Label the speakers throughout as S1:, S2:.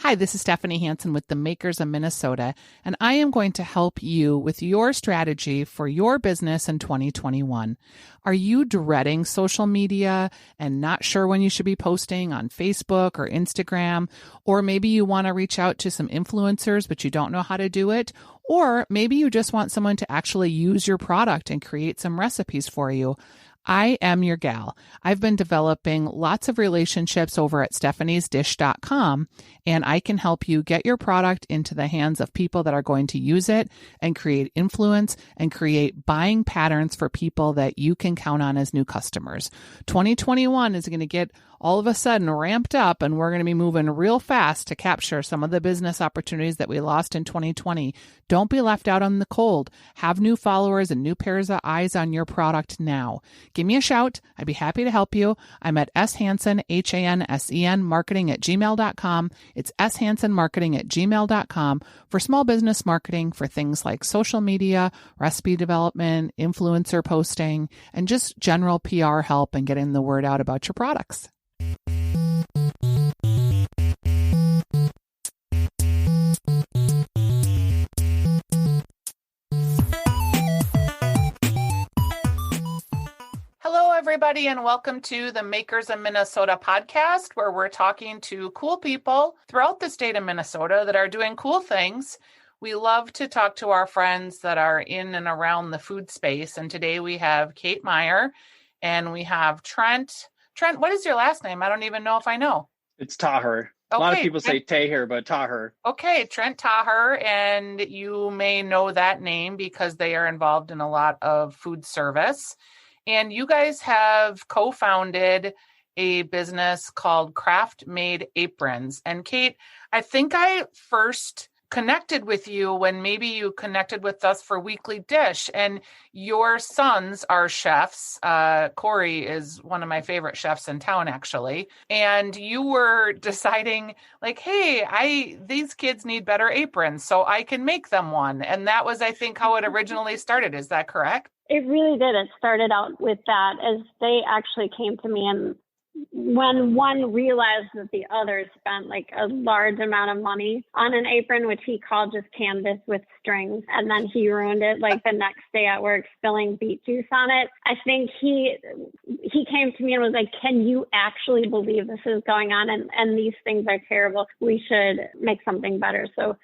S1: Hi, this is Stephanie Hansen with the Makers of Minnesota, and I am going to help you with your strategy for your business in 2021. Are you dreading social media and not sure when you should be posting on Facebook or Instagram? Or maybe you want to reach out to some influencers, but you don't know how to do it? Or maybe you just want someone to actually use your product and create some recipes for you. I am your gal. I've been developing lots of relationships over at stephaniesdish.com, and I can help you get your product into the hands of people that are going to use it and create influence and create buying patterns for people that you can count on as new customers. 2021 is going to get all of a sudden ramped up, and we're going to be moving real fast to capture some of the business opportunities that we lost in 2020. Don't be left out on the cold. Have new followers and new pairs of eyes on your product now. Give me a shout. I'd be happy to help you. I'm at shansen, Hansen, marketing@gmail.com. It's shansenmarketing@gmail.com for small business marketing for things like social media, recipe development, influencer posting, and just general PR help and getting the word out about your products. Hello, everybody, and welcome to the Makers of Minnesota podcast, where we're talking to cool people throughout the state of Minnesota that are doing cool things. We love to talk to our friends that are in and around the food space. And today we have Kate Meyer and we have Trent. Trent, what is your last name? I don't even know if I know.
S2: It's Taher. A lot of people say Taher, but Taher.
S1: Okay, Trent Taher, and you may know that name because they are involved in a lot of food service. And you guys have co-founded a business called Craftmade Aprons. And Kate, I think I first connected with you when maybe you connected with us for Weekly Dish, and your sons are chefs. Corey is one of my favorite chefs in town, actually. And you were deciding like, hey, these kids need better aprons, so I can make them one. And that was, I think, how it originally started. Is that correct?
S3: It really did. It started out with that, as they actually came to me, and when one realized that the other spent like a large amount of money on an apron, which he called just canvas with strings, and then he ruined it like the next day at work spilling beet juice on it. I think he came to me and was like, can you actually believe this is going on? And these things are terrible. We should make something better. So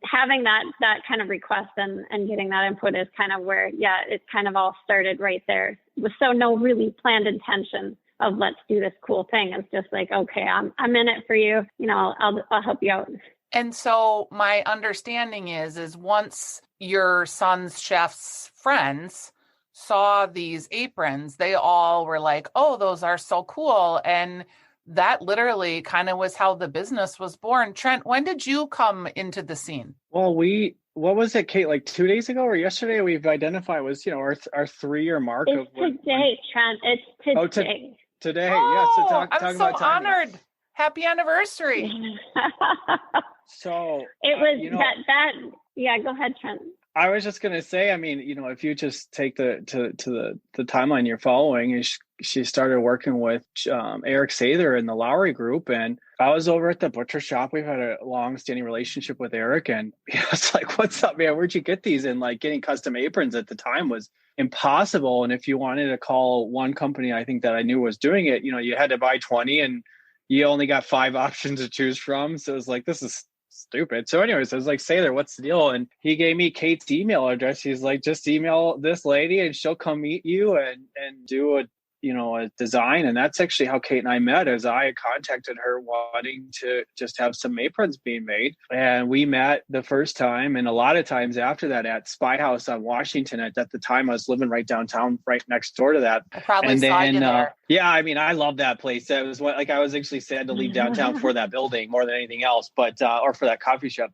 S3: having that kind of request and getting that input is kind of where, it kind of all started right there. With so no really planned intention of let's do this cool thing. It's just like, okay, I'm in it for you. You know, I'll help you out.
S1: And so my understanding is once your son's chef's friends saw these aprons, they all were like, oh, those are so cool. And that literally kind of was how the business was born. Trent, when did you come into the scene?
S2: Well, what was it, Kate, like 2 days ago or yesterday? We've identified was, our 3-year mark.
S3: It's today, Trent. It's today.
S2: Today.
S1: Oh,
S2: yeah. So talk
S1: I'm
S2: about
S1: so honored. Happy anniversary.
S2: So
S3: it was that. Yeah, go ahead, Trent.
S2: I was just going to say, I mean, if you just take the timeline you're following, is she started working with Eric Sather in the Lowry group, and I was over at the butcher shop. We've had a long-standing relationship with Eric, and I was like, "What's up, man? Where'd you get these?" And like getting custom aprons at the time was impossible. And if you wanted to call one company, I think that I knew was doing it, you had to buy 20, and you only got 5 options to choose from. So it was like, this is stupid. So anyways, I was like, Sather, what's the deal? And he gave me Kate's email address. He's like, just email this lady and she'll come meet you and do a design. And that's actually how Kate and I met, as I contacted her wanting to just have some aprons being made. And we met the first time, and a lot of times after that at Spy House on Washington. At the time I was living right downtown, right next door to that.
S1: I probably saw you there.
S2: Yeah, I mean, I love that place. It was I was actually sad to leave downtown for that building more than anything else, but or for that coffee shop.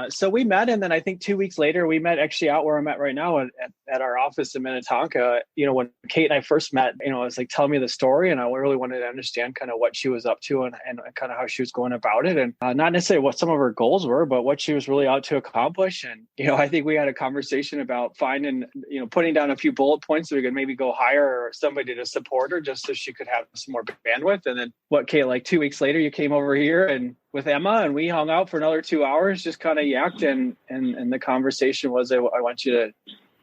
S2: So we met, and then I think 2 weeks later we met actually out where I'm at right now at our office in Minnetonka. When Kate and I first met, it was like, tell me the story, and I really wanted to understand kind of what she was up to and kind of how she was going about it, and not necessarily what some of her goals were, but what she was really out to accomplish. And I think we had a conversation about finding, putting down a few bullet points so we could maybe go hire somebody to support her her just so she could have some more bandwidth. And then Kate, like 2 weeks later, you came over here and with Emma and we hung out for another 2 hours, just kind of yacked. And the conversation was, I want you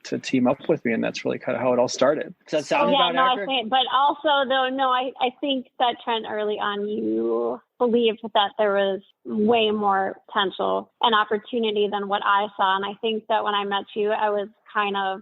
S2: to team up with me. And that's really kind of how it all started. Does that sound about accurate?
S3: But also though, no, I think that Trent, early on, you believed that there was way more potential and opportunity than what I saw. And I think that when I met you, I was kind of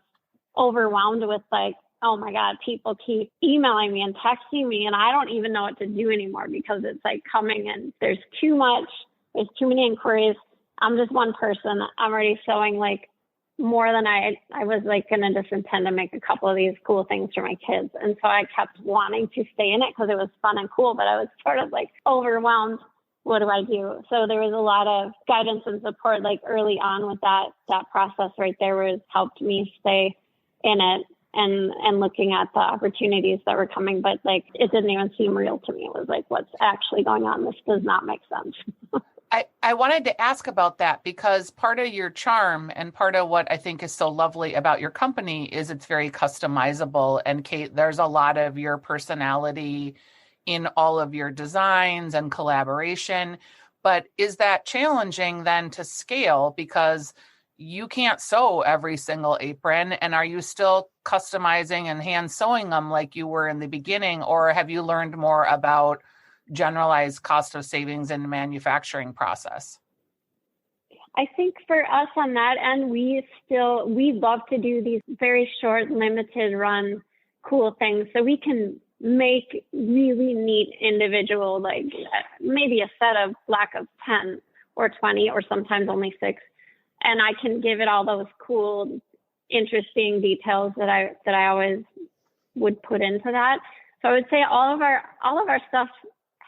S3: overwhelmed with like, oh my God, people keep emailing me and texting me and I don't even know what to do anymore because it's like coming and there's too many inquiries. I'm just one person. I'm already sewing like more than I was like going to just intend to make a couple of these cool things for my kids. And so I kept wanting to stay in it because it was fun and cool, but I was sort of like overwhelmed. What do I do? So there was a lot of guidance and support like early on with that process right there was helped me stay in it and looking at the opportunities that were coming. But like, it didn't even seem real to me. It was like, what's actually going on? This does not make sense.
S1: I wanted to ask about that because part of your charm and part of what I think is so lovely about your company is it's very customizable. And Kate, there's a lot of your personality in all of your designs and collaboration. But is that challenging then to scale because you can't sew every single apron? And are you still customizing and hand sewing them like you were in the beginning? Or have you learned more about generalized cost of savings in the manufacturing process?
S3: I think for us on that end, we love to do these very short, limited run, cool things. So we can make really neat individual, like maybe a set of black of 10 or 20, or sometimes only 6. And I can give it all those cool, interesting details that I always would put into that. So I would say all of our stuff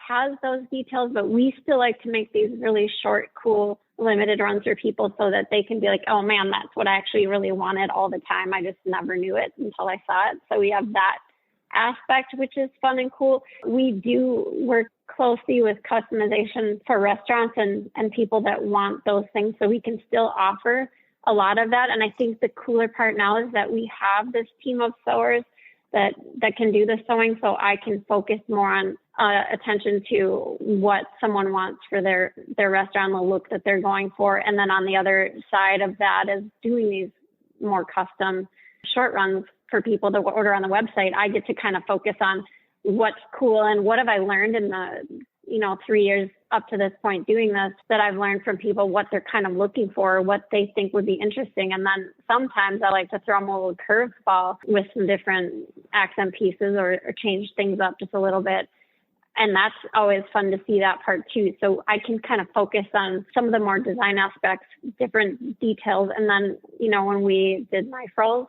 S3: has those details, but we still like to make these really short, cool, limited runs for people so that they can be like, oh man, that's what I actually really wanted all the time. I just never knew it until I saw it. So we have that aspect, which is fun and cool. We do work closely with customization for restaurants and people that want those things. So we can still offer a lot of that. And I think the cooler part now is that we have this team of sewers that can do the sewing. So I can focus more on attention to what someone wants for their restaurant, the look that they're going for. And then on the other side of that is doing these more custom short runs for people to order on the website. I get to kind of focus on what's cool and what have I learned in the 3 years up to this point doing this that I've learned from people, what they're kind of looking for, what they think would be interesting. And then sometimes I like to throw them a little curveball with some different accent pieces or change things up just a little bit. And that's always fun to see that part too. So I can kind of focus on some of the more design aspects, different details. And then, when we did knife rolls,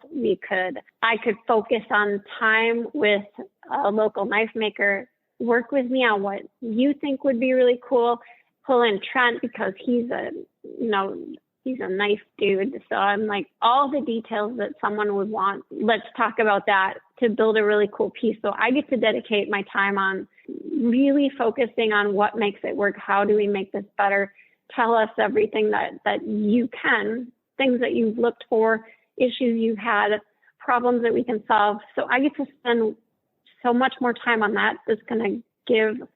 S3: I could focus on time with a local knife maker, work with me on what you think would be really cool, pull in Trent because he's a knife dude. So I'm like, all the details that someone would want, let's talk about that to build a really cool piece. So I get to dedicate my time on really focusing on what makes it work. How do we make this better? Tell us everything that you can, things that you've looked for, issues you've had, problems that we can solve. So I get to spend so much more time on that. That's going to give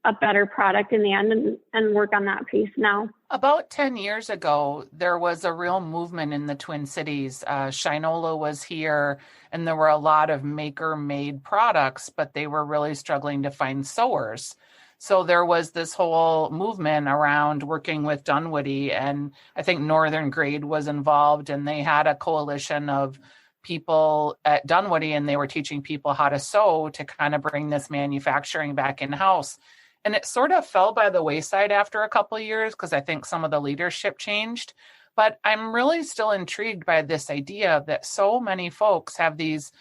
S3: a better product in the end and work on that piece now.
S1: About 10 years ago, there was a real movement in the Twin Cities. Shinola was here, and there were a lot of maker-made products, but they were really struggling to find sewers. So there was this whole movement around working with Dunwoody, and I think Northern Grade was involved, and they had a coalition of people at Dunwoody, and they were teaching people how to sew to kind of bring this manufacturing back in-house. And it sort of fell by the wayside after a couple of years because I think some of the leadership changed. But I'm really still intrigued by this idea that so many folks have these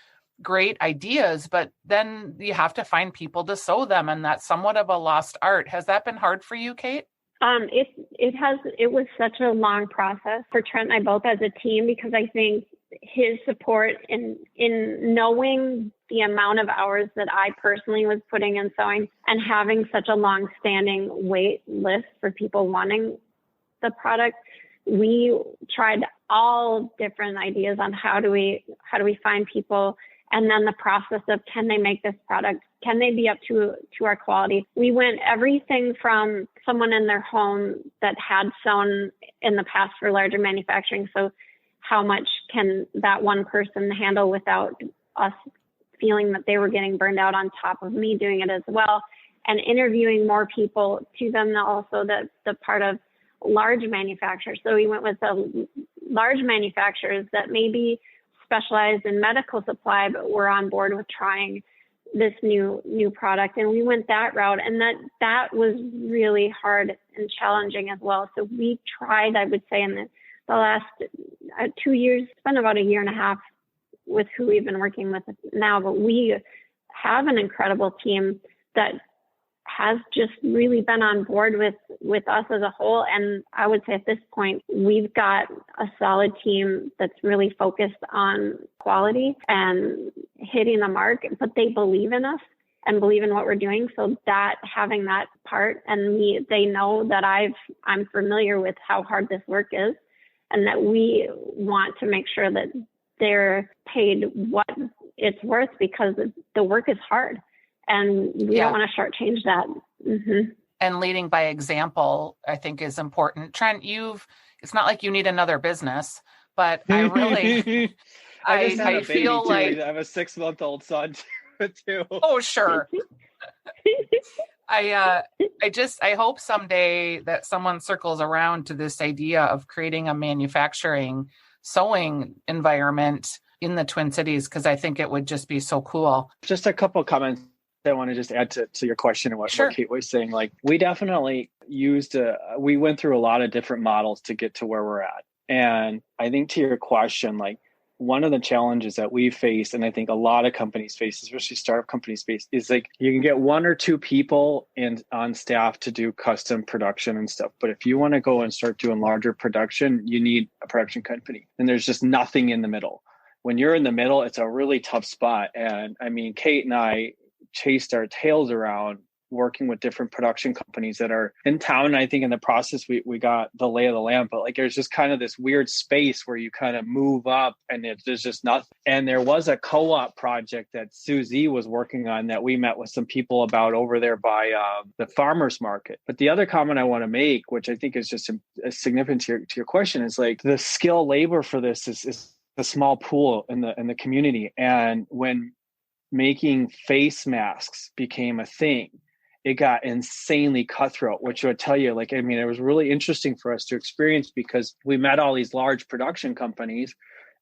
S1: great ideas, but then you have to find people to sew them. And that's somewhat of a lost art. Has that been hard for you, Kate? It was such a long process for Trent and I both as a team, because I think his support in knowing the amount of hours that I personally was putting in sewing and having such a long-standing wait list for people wanting the product, we tried all different ideas on how do we find people
S3: And then the process of, can they make this product? Can they be up to our quality? We went everything from someone in their home that had sewn in the past for larger manufacturing. So how much can that one person handle without us feeling that they were getting burned out, on top of me doing it as well, and interviewing more people, to them also the part of large manufacturers. So we went with the large manufacturers that maybe specialized in medical supply, but were on board with trying this new product. And we went that route, and that was really hard and challenging as well. So we tried, I would say, in the last 2 years, it's been about a year and a half with who we've been working with now, but we have an incredible team that has just really been on board with us as a whole. And I would say at this point, we've got a solid team that's really focused on quality and hitting the mark, but they believe in us and believe in what we're doing. So that, having that part, and they know that I'm familiar with how hard this work is, and that we want to make sure that they're paid what it's worth, because the work is hard. And we don't want to shortchange that. Mm-hmm.
S1: And leading by example, I think, is important. Trent, it's not like you need another business, but I really, I feel like
S2: I have a 6-month-old son too.
S1: Oh, sure. I hope someday that someone circles around to this idea of creating a manufacturing sewing environment in the Twin Cities, because I think it would just be so cool.
S2: Just a couple of comments I want to just add to your question and what Kate was saying. Like, we definitely we went through a lot of different models to get to where we're at. And I think to your question, like, one of the challenges that we face, and I think a lot of companies face, especially startup companies face, is like, you can get 1 or 2 people on staff to do custom production and stuff. But if you want to go and start doing larger production, you need a production company. And there's just nothing in the middle. When you're in the middle, it's a really tough spot. And I mean, Kate and I chased our tails around working with different production companies that are in town. And I think in the process, we got the lay of the land, but like, there's just kind of this weird space where you kind of move up and there's just nothing. And there was a co-op project that Susie was working on that we met with some people about over there by the farmer's market. But the other comment I want to make, which I think is just significant to your question, is like, the skill labor for this is a small pool in the community. And when making face masks became a thing, it got insanely cutthroat, which would tell you, like, I mean, it was really interesting for us to experience, because we met all these large production companies,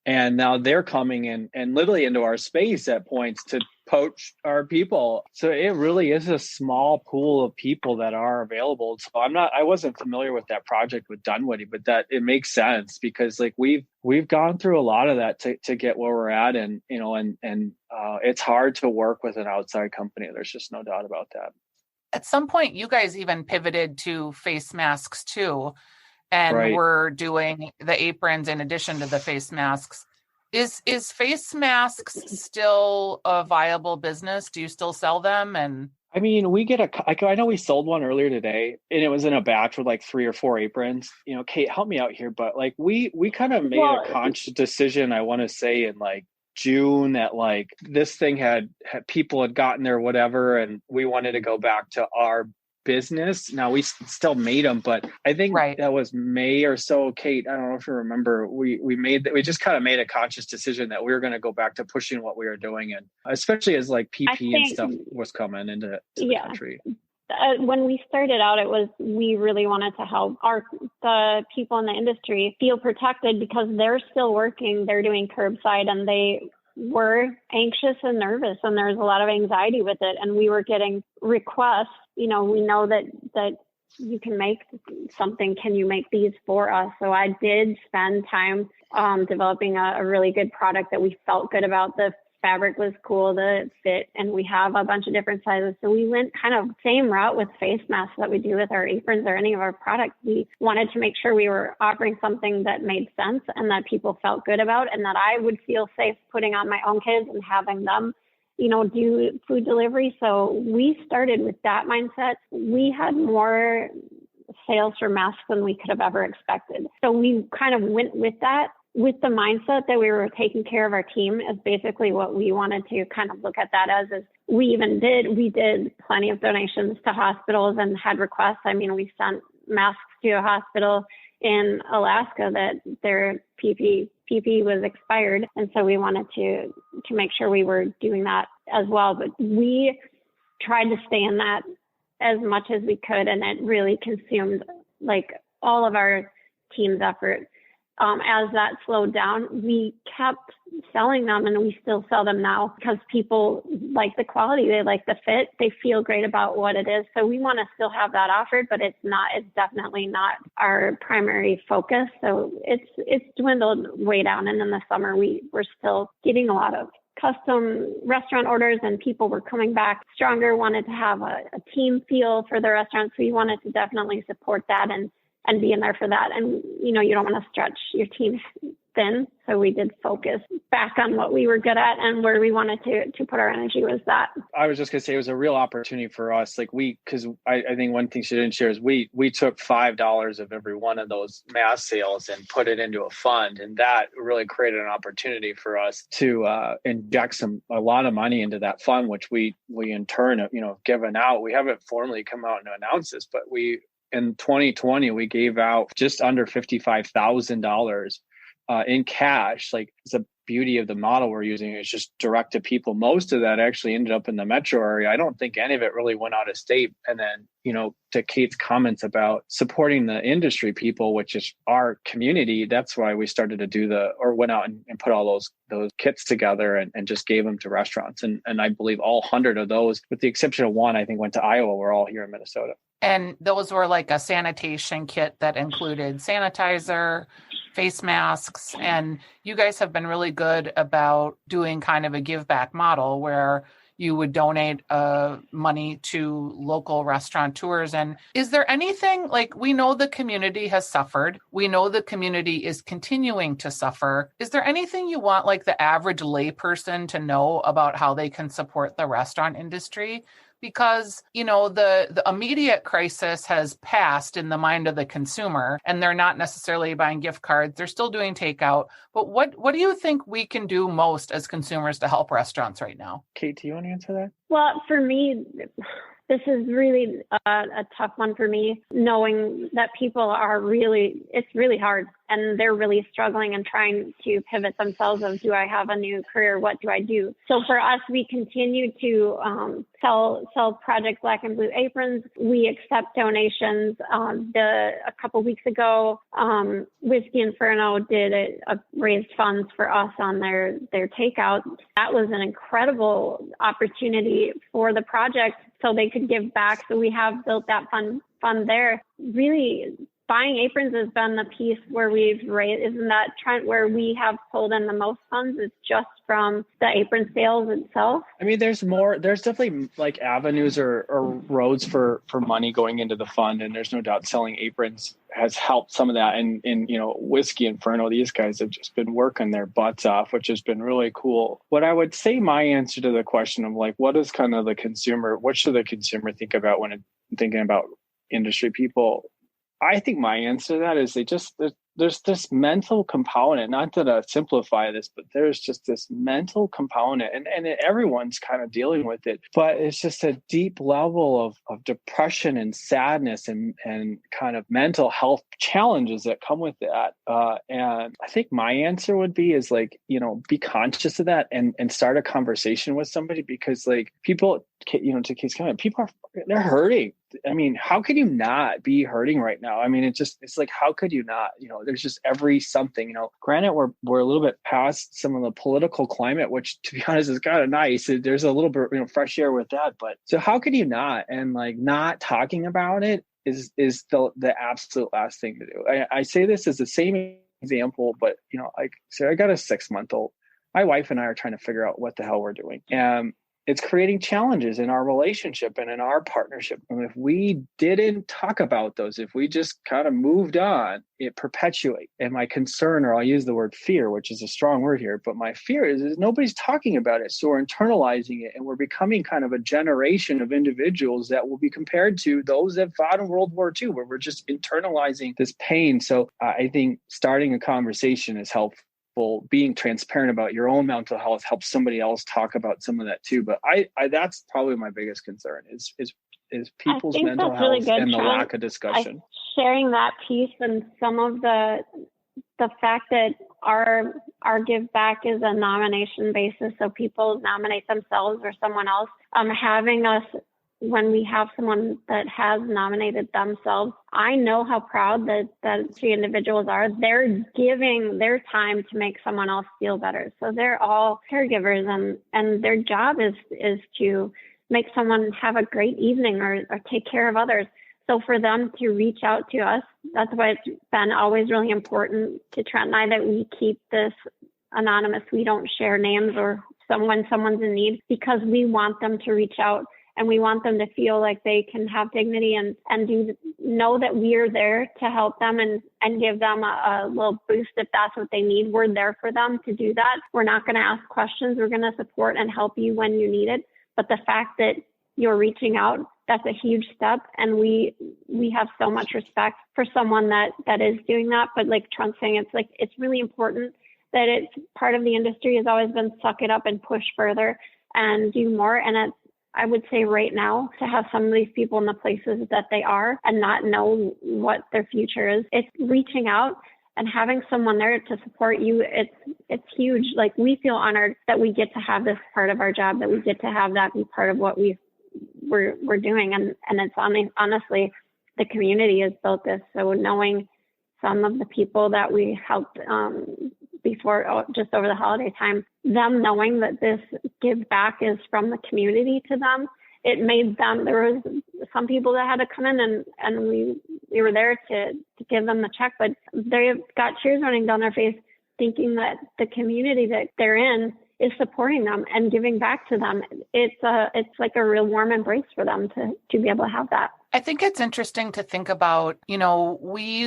S2: and now they're coming in and literally into our space at points to poach our people. So it really is a small pool of people that are available. So I wasn't familiar with that project with Dunwoody, but that it makes sense, because like we've gone through a lot of that to get where we're at. And, you know, and it's hard to work with an outside company. There's just no doubt about that.
S1: At some point, you guys even pivoted to face masks too, and we're doing the aprons in addition to the face masks. Is face masks still a viable business? Do you still sell them? And
S2: I mean, we get I know we sold one earlier today, and it was in a batch with like 3 or 4 aprons. You know, Kate, help me out here, but like we kind of made a conscious decision, I want to say, in like June, that like this thing had people had gotten there, whatever, and we wanted to go back to our business. Now we still made them, but I think that was May or so. Kate, I don't know if you remember, we just kind of made a conscious decision that we were going to go back to pushing what we were doing, and especially as like PP and stuff was coming into the country.
S3: When we started out, we really wanted to help the people in the industry feel protected, because they're still working, they're doing curbside, and they were anxious and nervous, and there was a lot of anxiety with it. And we were getting requests, you know, we know that you can make something. Can you make these for us? So I did spend time developing a really good product that we felt good about. The fabric was cool, the fit, and we have a bunch of different sizes. So we went kind of same route with face masks that we do with our aprons or any of our products. We wanted to make sure we were offering something that made sense and that people felt good about, and that I would feel safe putting on my own kids and having them, you know, do food delivery. So we started with that mindset. We had more sales for masks than we could have ever expected. So we kind of went with that. with the mindset that we were taking care of our team is basically what we wanted to kind of look at that as. Is we did plenty of donations to hospitals and had requests. I mean, we sent masks to a hospital in Alaska that their PP was expired. And so we wanted to make sure we were doing that as well. But we tried to stay in that as much as we could. And it really consumed like all of our team's effort. As that slowed down, we kept selling them, and we still sell them now because people like the quality, they like the fit, they feel great about what it is. So we want to still have that offered, but it's definitely not our primary focus. So it's dwindled way down. And in the summer, we're still getting a lot of custom restaurant orders, and people were coming back stronger, wanted to have a team feel for the restaurants. We wanted to definitely support that and be in there for that. And, you don't want to stretch your team thin. So we did focus back on what we were good at, and where we wanted to put our energy was that.
S2: I was just going to say it was a real opportunity for us. Like because I think one thing she didn't share is we took $5 of every one of those mass sales and put it into a fund. And that really created an opportunity for us to inject a lot of money into that fund, which we in turn, given out. We haven't formally come out and announced this, but in 2020, we gave out just under $55,000 in cash. Like, it's the beauty of the model we're using is just direct to people. Most of that actually ended up in the metro area. I don't think any of it really went out of state. And then, to Kate's comments about supporting the industry people, which is our community, that's why we started to went out and put all those kits together and just gave them to restaurants. And I believe all 100 of those, with the exception of one, I think went to Iowa. We're all here in Minnesota.
S1: And those were like a sanitation kit that included sanitizer, face masks, and you guys have been really good about doing kind of a give back model where you would donate money to local restaurateurs. And is there anything, like, we know the community has suffered. We know the community is continuing to suffer. Is there anything you want, like, the average layperson to know about how they can support the restaurant industry? Because, the immediate crisis has passed in the mind of the consumer, and they're not necessarily buying gift cards. They're still doing takeout. But what do you think we can do most as consumers to help restaurants right now?
S2: Kate, do you want to answer that?
S3: Well, for me, this is really a tough one for me, knowing that people it's really hard, and they're really struggling and trying to pivot themselves of, do I have a new career? What do I do? So for us, we continue to sell Project Black and Blue aprons. We accept donations. A couple weeks ago, Whiskey Inferno did raised funds for us on their takeout. That was an incredible opportunity for the project, so they could give back. So we have built that fund there. Really, buying aprons has been the piece where we've raised, isn't that trend where we have pulled in the most funds is just from the apron sales itself?
S2: I mean, there's definitely like avenues or roads for money going into the fund. And there's no doubt selling aprons has helped some of that. And Whiskey Inferno, these guys have just been working their butts off, which has been really cool. What I would say, my answer to the question of like, what should the consumer think about when thinking about industry people? I think my answer to that is there's this mental component, not to simplify this, but there's just this mental component and everyone's kind of dealing with it, but it's just a deep level of depression and sadness and kind of mental health challenges that come with that. And I think my answer would be be conscious of that and start a conversation with somebody, because like people, to Kate's comment, they're hurting. I mean, how could you not be hurting right now? I mean, it's like, how could you not? There's just something, granted, we're a little bit past some of the political climate, which to be honest is kind of nice. There's a little bit, fresh air with that, but so how could you not? And like, not talking about it is the absolute last thing to do. I say this as the same example, but so I got a 6-month-old. My wife and I are trying to figure out what the hell we're doing. And it's creating challenges in our relationship and in our partnership. And if we didn't talk about those, if we just kind of moved on, it perpetuates. And my concern, or I'll use the word fear, which is a strong word here, but my fear is nobody's talking about it. So we're internalizing it, and we're becoming kind of a generation of individuals that will be compared to those that fought in World War II, where we're just internalizing this pain. So I think starting a conversation is helpful. being transparent about your own mental health helps somebody else talk about some of that too. But I that's probably my biggest concern is people's mental health
S3: really good,
S2: and the
S3: Sean.
S2: lack of discussion.
S3: Sharing that piece and some of the fact that our give back is a nomination basis, so people nominate themselves or someone else. Having us, when we have someone that has nominated themselves, I know how proud that the individuals are. They're giving their time to make someone else feel better. So they're all caregivers, and their job is to make someone have a great evening or take care of others. So for them to reach out to us, that's why it's been always really important to Trent and I that we keep this anonymous. We don't share names or when someone's in need, because we want them to reach out and we want them to feel like they can have dignity and know that we're there to help them and give them a little boost if that's what they need. We're there for them to do that. We're not going to ask questions. We're going to support and help you when you need it. But the fact that you're reaching out, that's a huge step. And we have so much respect for someone that is doing that. But like Trent's saying, it's really important that it's part of the industry has always been suck it up and push further and do more. And I would say right now, to have some of these people in the places that they are and not know what their future is, it's reaching out and having someone there to support you. It's huge. Like, we feel honored that we get to have this part of our job, that we get to have that be part of what we're doing. And it's honestly, the community has built this. So knowing some of the people that we helped before, just over the holiday time, them knowing that this give back is from the community to them, it made them, there was some people that had to come in and we were there to give them the check, but they got tears running down their face thinking that the community that they're in is supporting them and giving back to them. It's like a real warm embrace for them to be able to have that.
S1: I think it's interesting to think about, we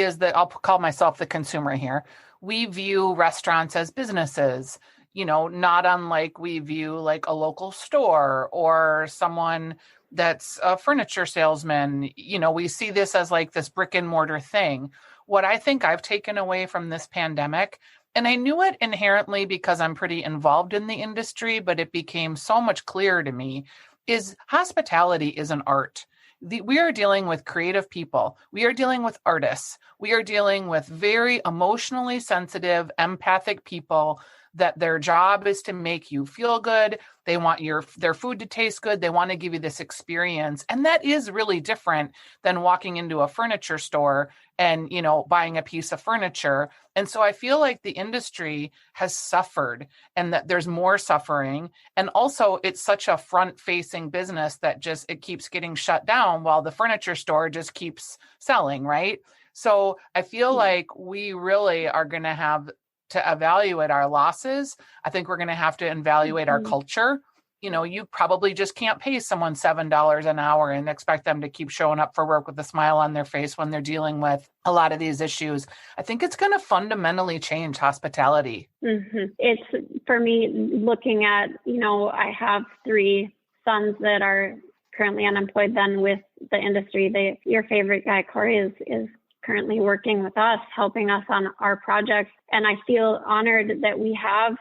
S1: as I'll call myself the consumer here. We view restaurants as businesses, not unlike we view like a local store or someone that's a furniture salesman. We see this as like this brick and mortar thing. What I think I've taken away from this pandemic, and I knew it inherently because I'm pretty involved in the industry, but it became so much clearer to me, is hospitality is an art. We are dealing with creative people. We are dealing with artists. We are dealing with very emotionally sensitive, empathic people that their job is to make you feel good. They want their food to taste good. They want to give you this experience. And that is really different than walking into a furniture store and, buying a piece of furniture. And so I feel like the industry has suffered and that there's more suffering. And also it's such a front-facing business that it keeps getting shut down while the furniture store just keeps selling, right? So I feel like we really are going to have to evaluate our losses. I think we're going to have to evaluate our culture. You probably just can't pay someone $7 an hour and expect them to keep showing up for work with a smile on their face when they're dealing with a lot of these issues. I think it's going to fundamentally change hospitality.
S3: Mm-hmm. It's, for me, looking at, I have 3 sons that are currently unemployed then with the industry. Your favorite guy, Corey, is currently working with us, helping us on our projects. And I feel honored that we have,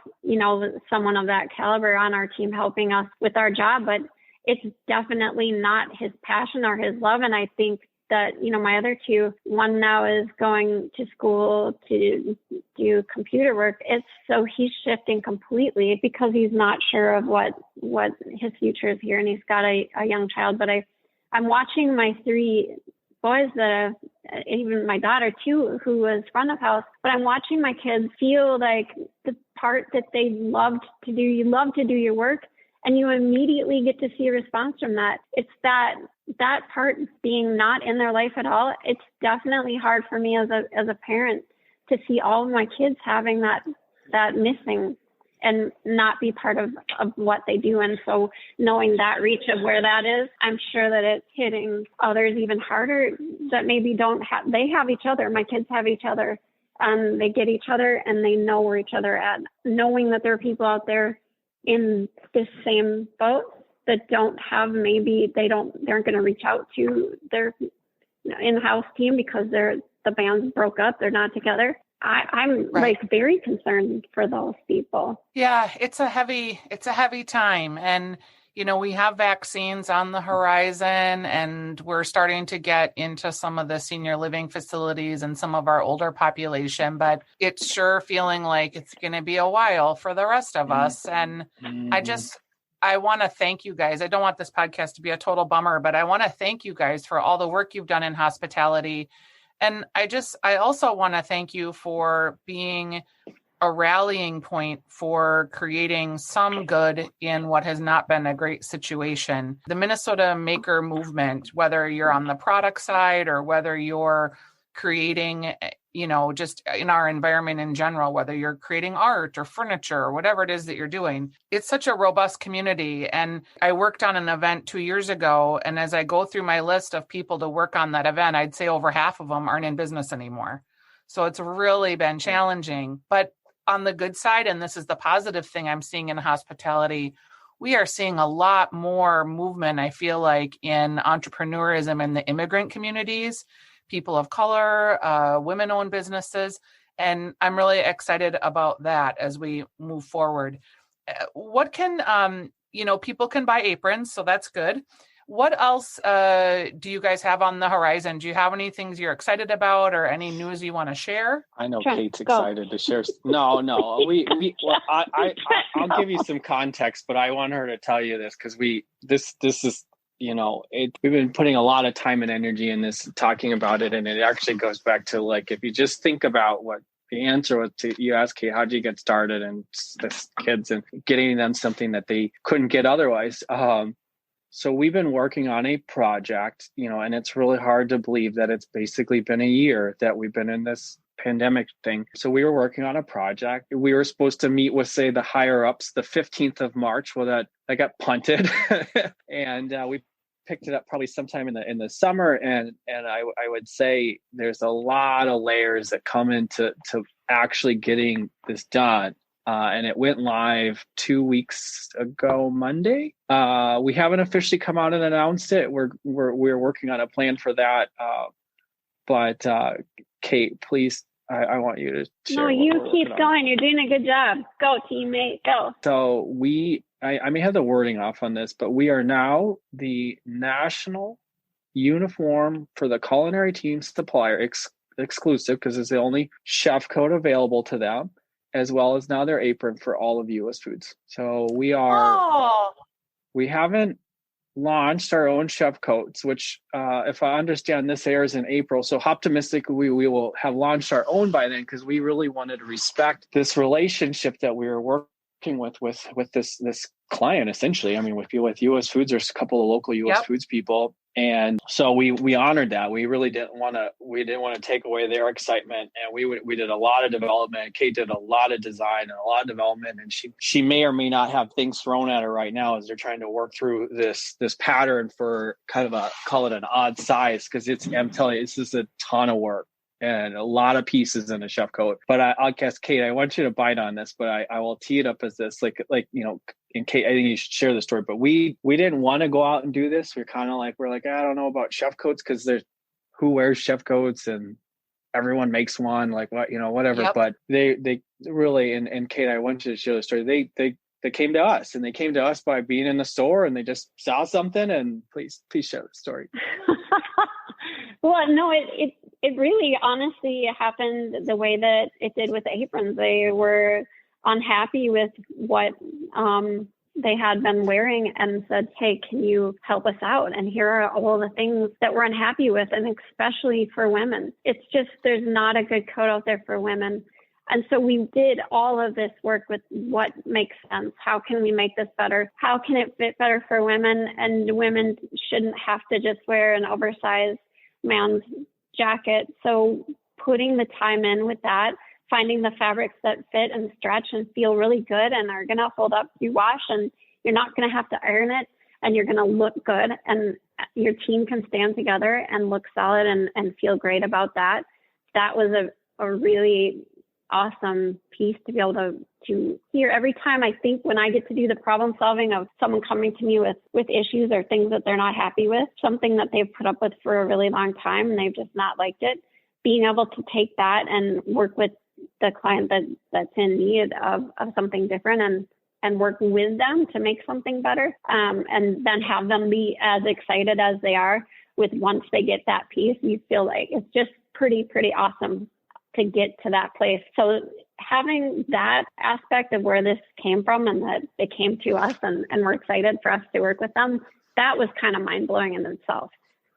S3: someone of that caliber on our team helping us with our job, but it's definitely not his passion or his love. And I think that, my other 2, one now is going to school to do computer work. So he's shifting completely because he's not sure of what his future is here. And he's got a young child, but I'm watching my 3 boys that even my daughter too, who was front of house, but I'm watching my kids feel like the part that they loved to do. You love to do your work and you immediately get to see a response from that. It's that part being not in their life at all. It's definitely hard for me as a parent to see all of my kids having that missing and not be part of what they do. And so knowing that reach of where that is, I'm sure that it's hitting others even harder that maybe they have each other. My kids have each other. They get each other and they know where each other at. Knowing that there are people out there in this same boat that don't have, maybe they aren't going to reach out to their in-house team because the bands broke up, they're not together. I'm
S1: Right.
S3: like very concerned for those people.
S1: Yeah, it's a heavy time. And, we have vaccines on the horizon, and we're starting to get into some of the senior living facilities and some of our older population, but it's sure feeling like it's going to be a while for the rest of us. And I want to thank you guys. I don't want this podcast to be a total bummer, but I want to thank you guys for all the work you've done in hospitality. And I also want to thank you for being a rallying point for creating some good in what has not been a great situation. The Minnesota Maker Movement, whether you're on the product side or whether you're creating, just in our environment in general, whether you're creating art or furniture or whatever it is that you're doing, it's such a robust community. And I worked on an event 2 years ago, and as I go through my list of people to work on that event, I'd say over half of them aren't in business anymore. So it's really been challenging. But on the good side, and this is the positive thing I'm seeing in hospitality, we are seeing a lot more movement, I feel like, in entrepreneurism in the immigrant communities, people of color, women-owned businesses. And I'm really excited about that as we move forward. What can, people can buy aprons, so that's good. What else do you guys have on the horizon? Do you have any things you're excited about or any news you want to share?
S2: I know Kate's excited to share. No, well, I'll give you some context, but I want her to tell you this because this is, we've been putting a lot of time and energy in this, talking about it. And it actually goes back to, like, if you just think about what the answer was to, you asked Kate, how'd you get started, and the kids and getting them something that they couldn't get otherwise. So we've been working on a project, and it's really hard to believe that it's basically been a year that we've been in this pandemic thing. So we were working on a project. We were supposed to meet with, say, the higher ups the 15th of March. Well, that got punted. And we picked it up probably sometime in the summer. And I would say there's a lot of layers that come into actually getting this done. And it went live 2 weeks ago, Monday. We haven't officially come out and announced it. We're working on a plan for that. But Kate, please, I want you to share.
S3: No, you keep going. You're doing a good job. Go, teammate, go.
S2: So I may have the wording off on this, but we are now the national uniform for the culinary team supplier, exclusive, because it's the only chef code available to them, as well as now their apron for all of US Foods. So we haven't launched our own chef coats, which if I understand, this airs in April. So optimistic we will have launched our own by then, because we really wanted to respect this relationship that we were working with this client, essentially. I mean, with US Foods, there's a couple of local US Foods people. And so we honored that. We really didn't want to take away their excitement. And we did a lot of development. Kate did a lot of design and a lot of development. And she may or may not have things thrown at her right now as they're trying to work through this pattern for kind of call it an odd size. Because I'm telling you, this is a ton of work and a lot of pieces in a chef coat. But I'll guess, Kate, I want you to bite on this, but I will tee it up as this, and Kate, I think you should share the story, but we didn't want to go out and do this. We're like, I don't know about chef coats, because there's who wears chef coats, and everyone makes one, like, what, whatever. Yep. But they really, and Kate, I want you to share the story. They came to us, and they came to us by being in the store, and they just saw something. And please share the story.
S3: Well, no, it really honestly happened the way that it did with the aprons. They were unhappy with what they had been wearing and said, hey, can you help us out? And here are all the things that we're unhappy with, and especially for women. It's just, there's not a good code out there for women. And so we did all of this work with what makes sense. How can we make this better? How can it fit better for women? And women shouldn't have to just wear an oversized man's jacket. So putting the time in with that, finding the fabrics that fit and stretch and feel really good and are going to hold up you wash, and you're not going to have to iron it, and you're going to look good, and your team can stand together and look solid and feel great about that. That was a really awesome piece to be able to hear every time. I think when I get to do the problem solving of someone coming to me with issues or things that they're not happy with, something that they've put up with for a really long time and they've just not liked it, being able to take that and work with the client that's in need of something different and work with them to make something better. And then have them be as excited as they are with once they get that piece. You feel like it's just pretty awesome to get to that place. So having that aspect of where this came from and that it came to us and we're excited for us to work with them, that was kind of mind blowing in itself.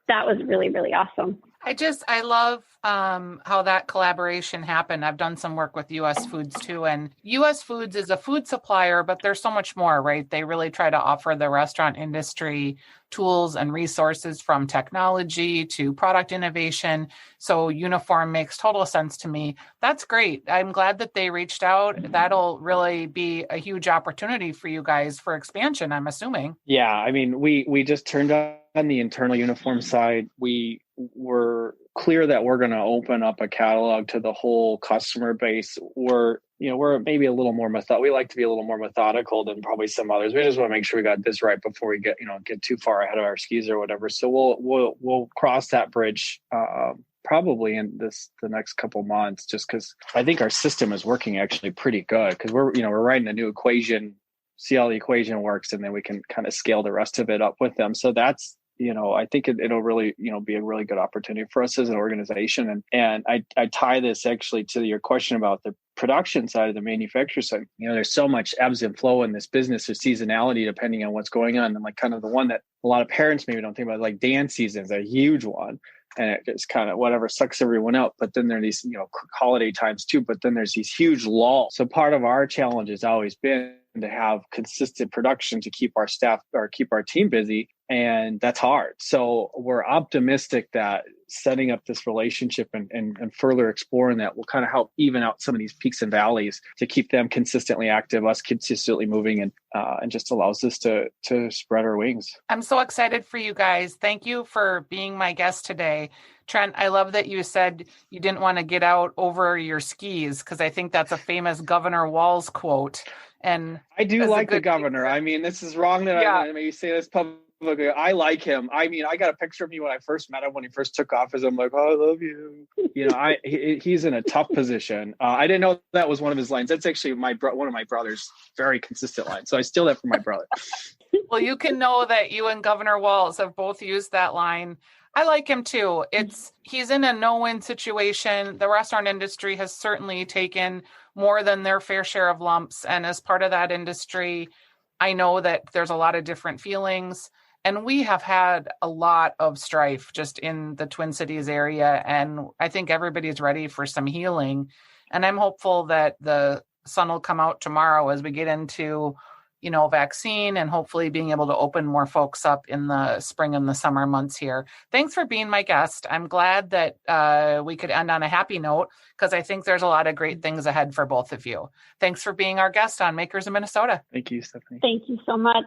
S3: That was really, really awesome.
S1: I love how that collaboration happened. I've done some work with US Foods too, and US Foods is a food supplier, but there's so much more, right? They really try to offer the restaurant industry tools and resources from technology to product innovation. So uniform makes total sense to me. That's great. I'm glad that they reached out. That'll really be a huge opportunity for you guys for expansion, I'm assuming.
S2: Yeah, I mean, we just turned on the internal uniform side. We were clear that we're going to open up a catalog to the whole customer base. We're maybe a little more we like to be a little more methodical than probably some others. We just want to make sure we got this right before we get too far ahead of our skis or whatever. So we'll cross that bridge probably in the next couple months, just because I think our system is working actually pretty good, because we're writing a new equation, see how the equation works, and then we can kind of scale the rest of it up with them. So that's, I think it'll really, be a really good opportunity for us as an organization. And I tie this actually to your question about the production side of the manufacturer side. There's so much ebbs and flow in this business, or seasonality, depending on what's going on. And like kind of the one that a lot of parents maybe don't think about, like dance season is a huge one. And it just kind of whatever sucks everyone out. But then there are these, holiday times too. But then there's these huge lulls. So part of our challenge has always been to have consistent production to keep our staff or keep our team busy. And that's hard. So we're optimistic that setting up this relationship and further exploring that will kind of help even out some of these peaks and valleys to keep them consistently active, us consistently moving, and just allows us to spread our wings.
S1: I'm so excited for you guys. Thank you for being my guest today. Trent, I love that you said you didn't want to get out over your skis, because I think that's a famous Governor Walz quote. And
S2: I do like the governor. I mean, this is wrong that I maybe say this publicly. I like him. I mean, I got a picture of me when I first met him, when he first took office. I'm like, oh, I love you. He's in a tough position. I didn't know that was one of his lines. That's actually one of my brother's very consistent lines. So I steal that from my brother.
S1: Well, you can know that you and Governor Walz have both used that line. I like him too. He's in a no-win situation. The restaurant industry has certainly taken more than their fair share of lumps. And as part of that industry, I know that there's a lot of different feelings. And we have had a lot of strife just in the Twin Cities area. And I think everybody's ready for some healing. And I'm hopeful that the sun will come out tomorrow as we get into, vaccine, and hopefully being able to open more folks up in the spring and the summer months here. Thanks for being my guest. I'm glad that we could end on a happy note, because I think there's a lot of great things ahead for both of you. Thanks for being our guest on Makers in Minnesota.
S2: Thank you, Stephanie.
S3: Thank you so much.